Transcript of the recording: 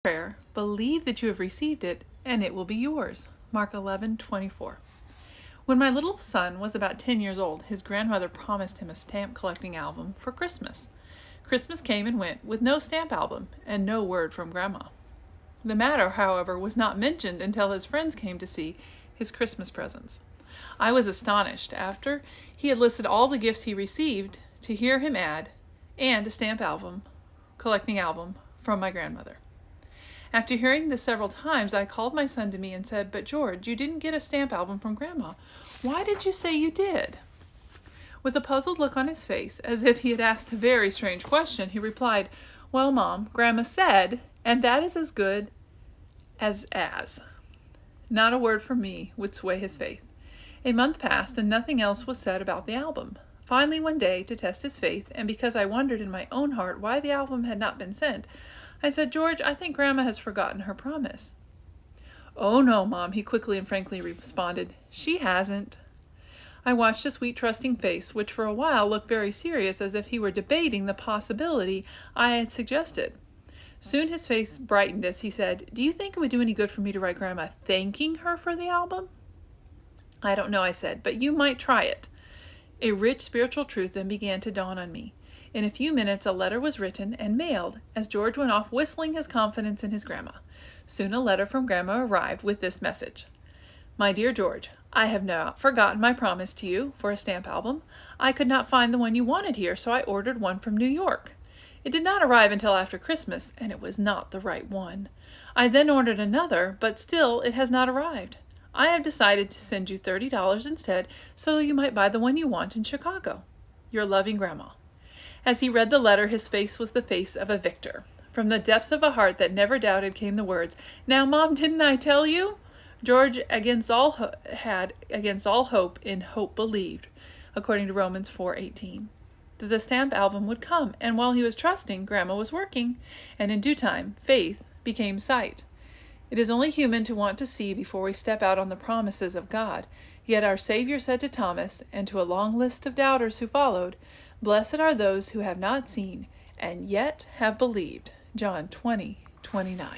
prayer, believe that you have received it, and it will be yours. Mark 11:24. When my little son was about 10 years old, his grandmother promised him a stamp collecting album for Christmas. Christmas came and went with no stamp album and no word from Grandma. The matter, however, was not mentioned until his friends came to see his Christmas presents. I was astonished, after he had listed all the gifts he received, to hear him add, and a stamp album, collecting album, from my grandmother. After hearing this several times, I called my son to me and said, "But George, you didn't get a stamp album from Grandma. Why did you say you did?" With a puzzled look on his face, as if he had asked a very strange question, he replied, "Well, Mom, Grandma said, and that is as good as." Not a word from me would sway his faith. A month passed, and nothing else was said about the album. Finally, one day, to test his faith, and because I wondered in my own heart why the album had not been sent, I said, "George, I think Grandma has forgotten her promise." "Oh, no, Mom," he quickly and frankly responded. "She hasn't." I watched a sweet, trusting face, which for a while looked very serious, as if he were debating the possibility I had suggested. Soon his face brightened as he said, "Do you think it would do any good for me to write Grandma thanking her for the album?" "I don't know," I said, "but you might try it." A rich spiritual truth then began to dawn on me. In a few minutes a letter was written and mailed, as George went off whistling his confidence in his Grandma. Soon a letter from Grandma arrived with this message: "My dear George, I have not forgotten my promise to you for a stamp album. I could not find the one you wanted here, so I ordered one from New York. It did not arrive until after Christmas, and it was not the right one. I then ordered another, but still it has not arrived. I have decided to send you $30 instead, so you might buy the one you want in Chicago. Your loving Grandma." As he read the letter, his face was the face of a victor. From the depths of a heart that never doubted came the words, "Now, Mom, didn't I tell you?" George against all hope in hope believed, according to Romans 4:18, that the stamp album would come, and while he was trusting, Grandma was working, and in due time, faith became sight. It is only human to want to see before we step out on the promises of God. Yet our Savior said to Thomas, and to a long list of doubters who followed, "Blessed are those who have not seen, and yet have believed." John 20:29.